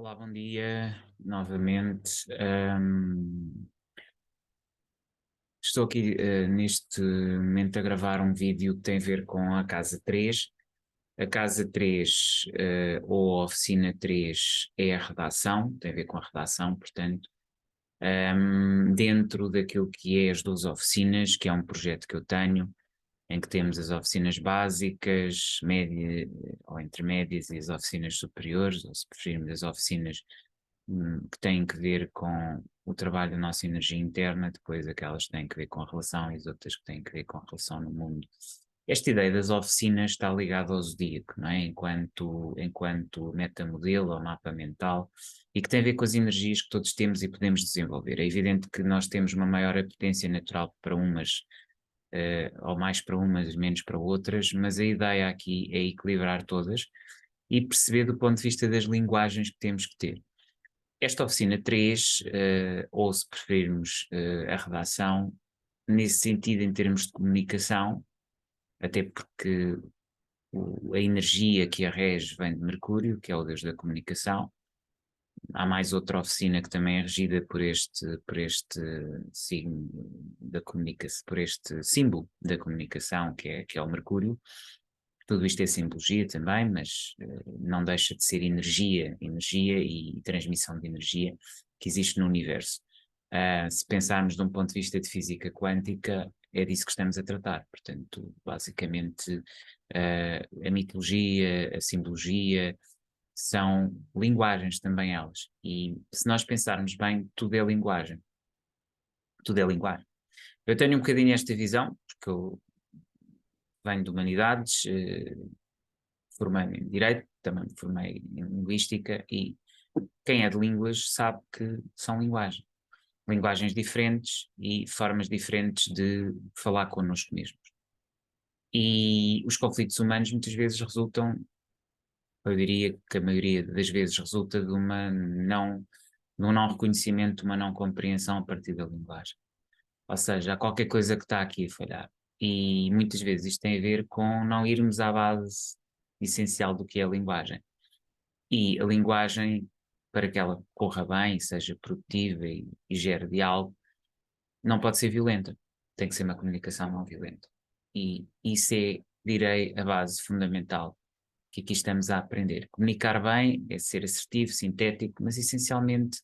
Olá, bom dia novamente. Estou aqui neste momento a gravar um vídeo que tem a ver com a Casa 3. A Casa 3 ou a Oficina 3 é a redação, tem a ver com a redação, portanto, dentro daquilo que é as 12 oficinas, que é um projeto que eu tenho, em que temos as oficinas básicas, média ou intermédias e as oficinas superiores, ou se preferirmos as oficinas que têm que ver com o trabalho da nossa energia interna, depois aquelas que têm que ver com a relação e as outras que têm que ver com a relação no mundo. Esta ideia das oficinas está ligada ao zodíaco, não é? Enquanto metamodelo ou mapa mental, e que tem a ver com as energias que todos temos e podemos desenvolver. É evidente que nós temos uma maior apetência natural para umas, ou mais para umas, menos para outras, mas a ideia aqui é equilibrar todas e perceber do ponto de vista das linguagens que temos que ter. Esta oficina 3, ou se preferirmos a redação, nesse sentido, em termos de comunicação, até porque a energia que a rege vem de Mercúrio, que é o deus da comunicação. Há mais outra oficina que também é regida por este signo da comunicação, por este símbolo da comunicação, que é o Mercúrio. Tudo isto é simbologia também, mas não deixa de ser energia e transmissão de energia que existe no universo. Se pensarmos de um ponto de vista de física quântica, é disso que estamos a tratar. Portanto, basicamente, a mitologia, a simbologia, são linguagens também elas. E se nós pensarmos bem, tudo é linguagem. Tudo é linguagem. Eu tenho um bocadinho esta visão, porque eu venho de humanidades, formei-me em Direito, também me formei em Linguística, e quem é de línguas sabe que são linguagens. Linguagens diferentes e formas diferentes de falar connosco mesmos. E os conflitos humanos muitas vezes resultam, eu diria que a maioria das vezes resulta de um não reconhecimento, uma não compreensão a partir da linguagem. Ou seja, há qualquer coisa que está aqui a falhar. E muitas vezes isto tem a ver com não irmos à base essencial do que é a linguagem. E a linguagem, para que ela corra bem, seja produtiva e gere diálogo, não pode ser violenta. Tem que ser uma comunicação não violenta. E isso é, direi, a base fundamental que aqui estamos a aprender. Comunicar bem é ser assertivo, sintético, mas essencialmente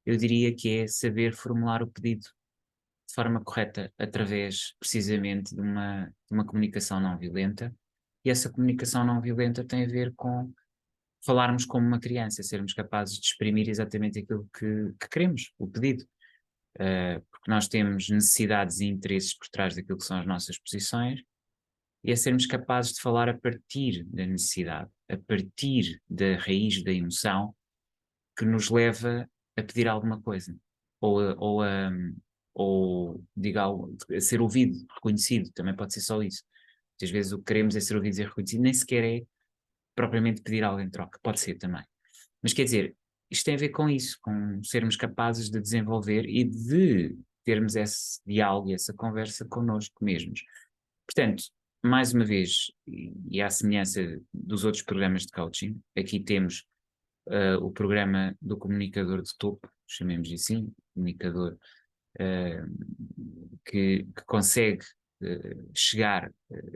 eu diria que é saber formular o pedido de forma correta, através precisamente de uma comunicação não violenta. E essa comunicação não violenta tem a ver com falarmos como uma criança, sermos capazes de exprimir exatamente aquilo que queremos, o pedido. Porque nós temos necessidades e interesses por trás daquilo que são as nossas posições, e é sermos capazes de falar a partir da necessidade, a partir da raiz da emoção que nos leva a pedir alguma coisa, ou ou diga algo, a ser ouvido, reconhecido, também pode ser só isso. Muitas vezes o que queremos é ser ouvido e reconhecido, nem sequer é propriamente pedir algo em troca, pode ser também. Mas quer dizer, isto tem a ver com isso, com sermos capazes de desenvolver e de termos esse diálogo e essa conversa connosco mesmos. Portanto, mais uma vez, e à semelhança dos outros programas de coaching, aqui temos o programa do comunicador de topo, chamemos assim, comunicador que consegue chegar,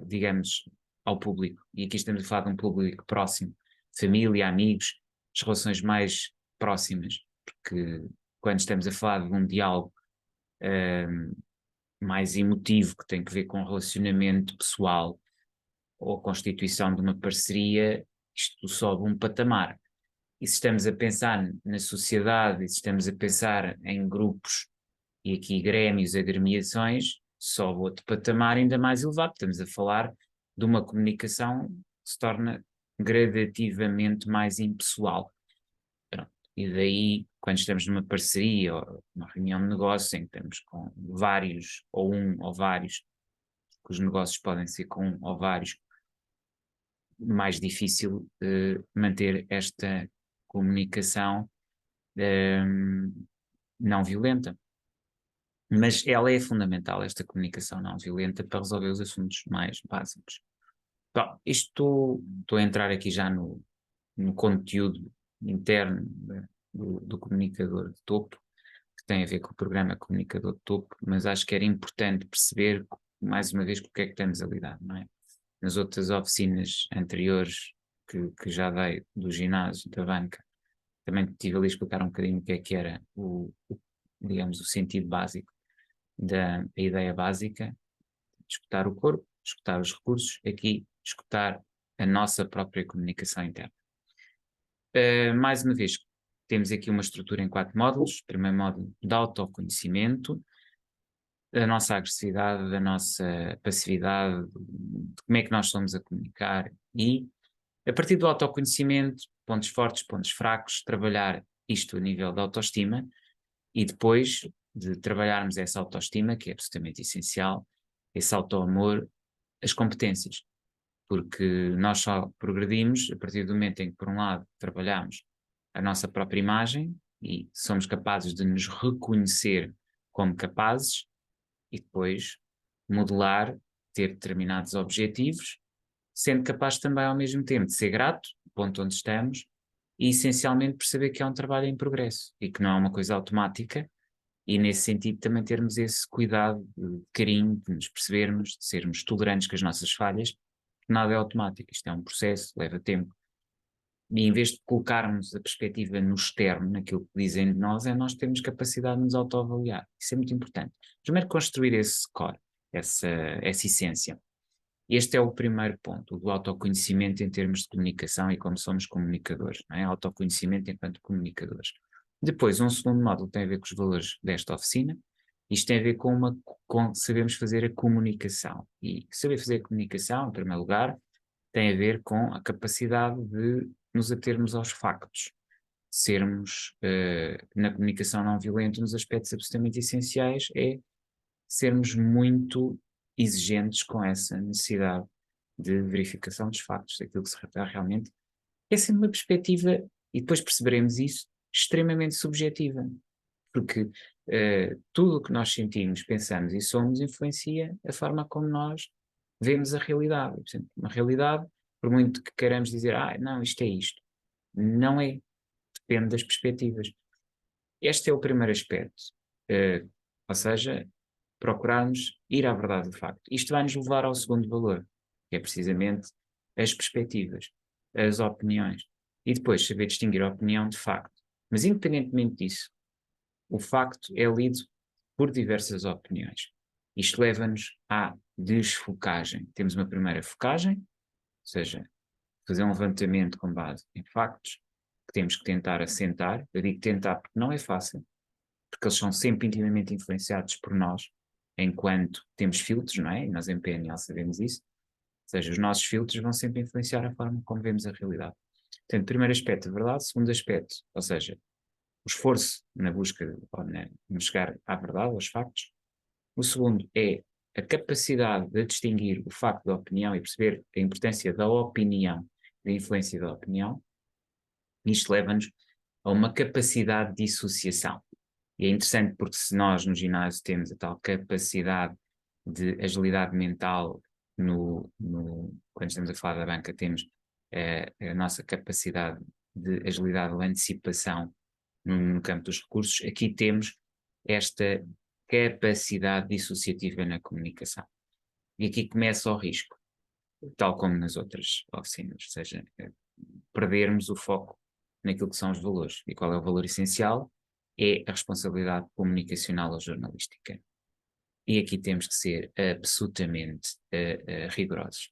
digamos, ao público, e aqui estamos a falar de um público próximo, família, amigos, as relações mais próximas, porque quando estamos a falar de um diálogo mais emotivo, que tem que ver com o relacionamento pessoal ou a constituição de uma parceria, isto sobe um patamar. E se estamos a pensar na sociedade, e se estamos a pensar em grupos e aqui grémios, agremiações, sobe outro patamar ainda mais elevado. Estamos a falar de uma comunicação que se torna gradativamente mais impessoal. Pronto. E daí, quando estamos numa parceria ou numa reunião de negócios em que estamos com vários, ou um ou vários, que os negócios podem ser com um ou vários, mais difícil manter esta comunicação não violenta. Mas ela é fundamental, esta comunicação não violenta, para resolver os assuntos mais básicos. Bom, estou a entrar aqui já no conteúdo interno do comunicador de topo, que tem a ver com o programa comunicador de topo, mas acho que era importante perceber, mais uma vez, com o que é que estamos a lidar, não é? Nas outras oficinas anteriores que já dei do ginásio, da banca, também tive ali a explicar um bocadinho o que era digamos, o sentido básico a ideia básica, escutar o corpo, escutar os recursos, aqui escutar a nossa própria comunicação interna. Mais uma vez, temos aqui uma estrutura em 4 módulos. Primeiro módulo de autoconhecimento, da nossa agressividade, da nossa passividade, de como é que nós somos a comunicar e, a partir do autoconhecimento, pontos fortes, pontos fracos, trabalhar isto a nível da autoestima e depois de trabalharmos essa autoestima, que é absolutamente essencial, esse autoamor, as competências. Porque nós só progredimos a partir do momento em que, por um lado, trabalhamos a nossa própria imagem e somos capazes de nos reconhecer como capazes e depois modelar, ter determinados objetivos, sendo capaz também ao mesmo tempo de ser grato, do ponto onde estamos, e essencialmente perceber que é um trabalho em progresso e que não é uma coisa automática, e nesse sentido também termos esse cuidado, de carinho, de nos percebermos, de sermos tolerantes com as nossas falhas, nada é automático, isto é um processo, leva tempo. E em vez de colocarmos a perspectiva no externo, naquilo que dizem de nós, é nós termos capacidade de nos autoavaliar. Isso é muito importante. Primeiro construir esse core, essa essência. Este é o primeiro ponto, o do autoconhecimento em termos de comunicação e como somos comunicadores, não é? Autoconhecimento enquanto comunicadores. Depois, um segundo módulo tem a ver com os valores desta oficina. Isto tem a ver com sabermos fazer a comunicação. E saber fazer a comunicação, em primeiro lugar, tem a ver com a capacidade de nos atermos aos factos, sermos, na comunicação não violenta, nos aspectos absolutamente essenciais, é sermos muito exigentes com essa necessidade de verificação dos factos, daquilo que se refere realmente. É sempre uma perspectiva, e depois perceberemos isso, extremamente subjetiva, porque tudo o que nós sentimos, pensamos e somos influencia a forma como nós vemos a realidade. Portanto, uma realidade, por muito que queiramos dizer, não, isto é isto, não é, depende das perspectivas. Este é o primeiro aspecto, ou seja, procurarmos ir à verdade do facto. Isto vai nos levar ao segundo valor, que é precisamente as perspectivas, as opiniões, e depois saber distinguir a opinião de facto. Mas independentemente disso, o facto é lido por diversas opiniões. Isto leva-nos à desfocagem. Temos uma primeira focagem, ou seja, fazer um levantamento com base em factos, que temos que tentar assentar. Eu digo tentar porque não é fácil, porque eles são sempre intimamente influenciados por nós, enquanto temos filtros, não é? E nós em PNL sabemos isso. Ou seja, os nossos filtros vão sempre influenciar a forma como vemos a realidade. Portanto, primeiro aspecto, a verdade. Segundo aspecto, ou seja, o esforço na busca, ou de chegar à verdade, aos factos. O segundo é a capacidade de distinguir o facto da opinião e perceber a importância da opinião, da influência da opinião. Isto leva-nos a uma capacidade de dissociação. E é interessante porque se nós no ginásio temos a tal capacidade de agilidade mental, quando estamos a falar da banca, temos a nossa capacidade de agilidade de antecipação no campo dos recursos, aqui temos esta capacidade dissociativa na comunicação. E aqui começa o risco, tal como nas outras oficinas, ou seja, perdermos o foco naquilo que são os valores. E qual é o valor essencial? É a responsabilidade comunicacional ou jornalística. E aqui temos que ser absolutamente rigorosos,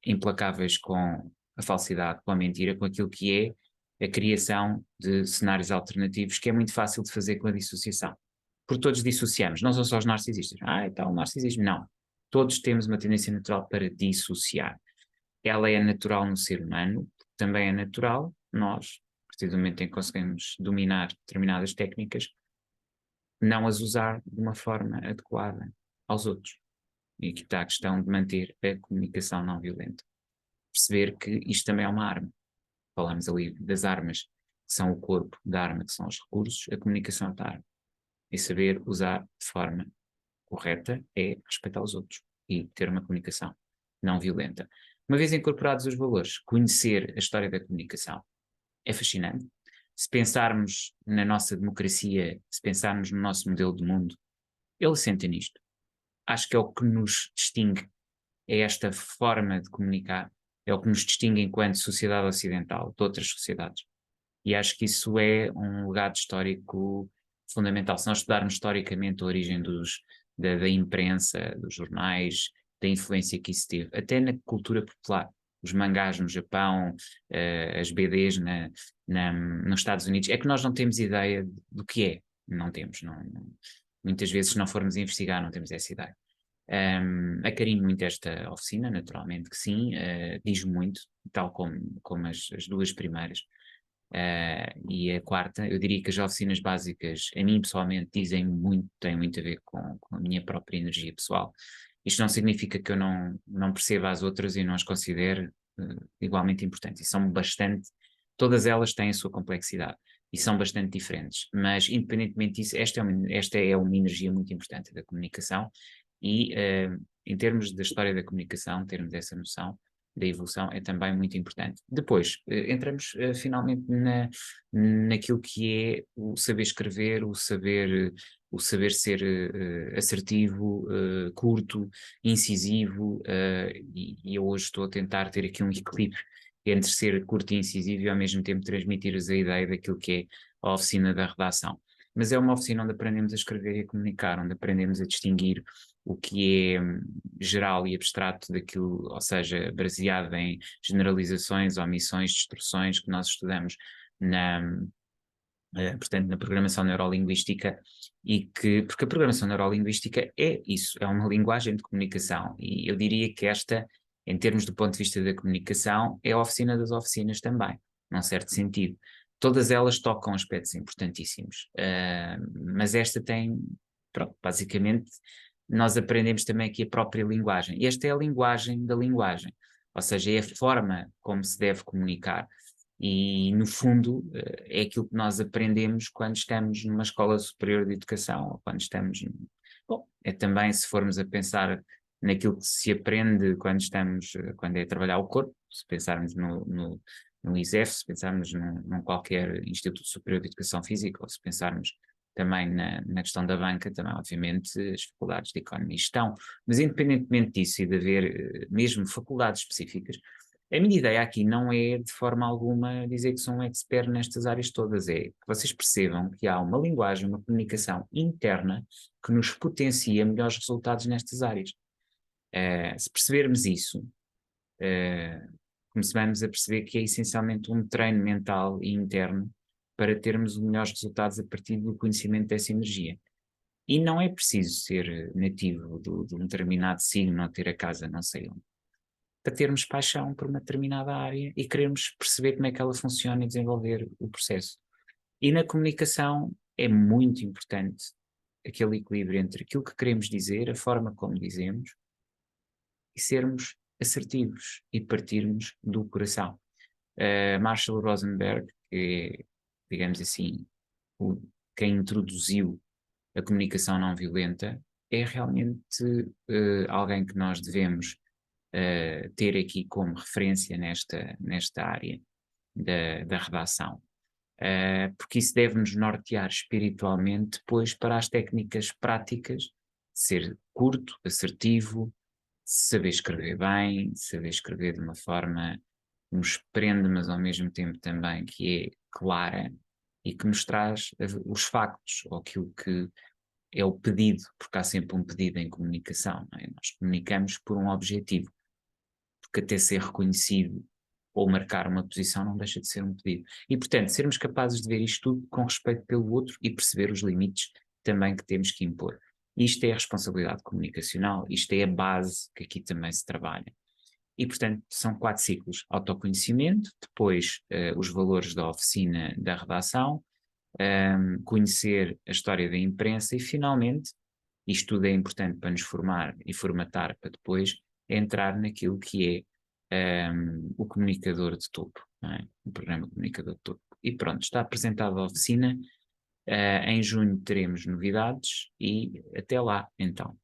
implacáveis com a falsidade, com a mentira, com aquilo que é a criação de cenários alternativos, que é muito fácil de fazer com a dissociação. Porque todos dissociamos, não são só os narcisistas. O narcisismo, não. Todos temos uma tendência natural para dissociar. Ela é natural no ser humano, também é natural nós, a partir do momento em que conseguimos dominar determinadas técnicas, não as usar de uma forma adequada aos outros. E aqui está a questão de manter a comunicação não violenta. Perceber que isto também é uma arma. Falamos ali das armas, que são o corpo, da arma, que são os recursos, a comunicação é outra arma. E saber usar de forma correta é respeitar os outros e ter uma comunicação não violenta. Uma vez incorporados os valores, conhecer a história da comunicação. é fascinante. Se pensarmos na nossa democracia, se pensarmos no nosso modelo de mundo, ele assenta nisto. Acho que é o que nos distingue, é esta forma de comunicar, é o que nos distingue enquanto sociedade ocidental de outras sociedades. E acho que isso é um legado histórico fundamental. Se nós estudarmos historicamente a origem da imprensa, dos jornais, da influência que isso teve, até na cultura popular, os mangás no Japão, as BDs nos Estados Unidos, é que nós não temos ideia do que é. Não temos. Muitas vezes, se não formos investigar, não temos essa ideia. Acarinho muito esta oficina, naturalmente que sim, diz muito, tal como as duas primeiras. E a quarta, eu diria que as oficinas básicas, a mim pessoalmente, dizem muito, têm muito a ver com a minha própria energia pessoal. Isto não significa que eu não perceba as outras e não as considere igualmente importantes. E são bastante, todas elas têm a sua complexidade e são bastante diferentes. Mas, independentemente disso, esta é uma energia muito importante da comunicação e, em termos da história da comunicação, termos essa noção da evolução é também muito importante. Depois, entramos finalmente naquilo que é o saber escrever, o saber ser assertivo, curto, incisivo, e eu hoje estou a tentar ter aqui um equilíbrio entre ser curto e incisivo e ao mesmo tempo transmitir-vos a ideia daquilo que é a oficina da redação. Mas é uma oficina onde aprendemos a escrever e a comunicar, onde aprendemos a distinguir o que é geral e abstrato daquilo, ou seja, baseado em generalizações, omissões, distorções que nós estudamos portanto, na programação neurolinguística, porque a programação neurolinguística é isso, é uma linguagem de comunicação, e eu diria que esta, em termos do ponto de vista da comunicação, é a oficina das oficinas também, num certo sentido. Todas elas tocam aspectos importantíssimos, mas esta tem, pronto, basicamente, nós aprendemos também aqui a própria linguagem, e esta é a linguagem da linguagem, ou seja, é a forma como se deve comunicar. E, no fundo, é aquilo que nós aprendemos quando estamos numa escola superior de educação, ou quando estamos. Bom, é também, se formos a pensar naquilo que se aprende quando é trabalhar o corpo, se pensarmos no ISEF, se pensarmos num qualquer Instituto Superior de Educação Física, ou se pensarmos também na questão da banca, também, obviamente, as faculdades de Economia e Gestão. Mas, independentemente disso e de haver mesmo faculdades específicas, a minha ideia aqui não é, de forma alguma, dizer que sou um expert nestas áreas todas, é que vocês percebam que há uma linguagem, uma comunicação interna que nos potencia melhores resultados nestas áreas. Se percebermos isso, começamos a perceber que é essencialmente um treino mental e interno para termos os melhores resultados a partir do conhecimento dessa energia. E não é preciso ser nativo de um determinado signo ou ter a casa não sei onde, para termos paixão por uma determinada área e queremos perceber como é que ela funciona e desenvolver o processo. E na comunicação é muito importante aquele equilíbrio entre aquilo que queremos dizer, a forma como dizemos, e sermos assertivos e partirmos do coração. Marshall Rosenberg, que é, digamos assim, quem introduziu a comunicação não violenta, é realmente alguém que nós devemos ter aqui como referência nesta área da redação. Porque isso deve-nos nortear espiritualmente depois para as técnicas práticas, ser curto, assertivo, saber escrever bem, saber escrever de uma forma que nos prende, mas ao mesmo tempo também que é clara e que nos traz os factos, ou aquilo que é o pedido, porque há sempre um pedido em comunicação, não é? Nós comunicamos por um objetivo, porque até ser reconhecido ou marcar uma posição não deixa de ser um pedido. E, portanto, sermos capazes de ver isto tudo com respeito pelo outro e perceber os limites também que temos que impor. Isto é a responsabilidade comunicacional, isto é a base que aqui também se trabalha. E, portanto, são 4 ciclos: autoconhecimento, depois os valores da oficina da redação, conhecer a história da imprensa e, finalmente, isto tudo é importante para nos formar e formatar para depois entrar naquilo que é o comunicador de topo, não é? O programa comunicador de topo. E pronto, está apresentada a oficina. Em junho teremos novidades e até lá, então.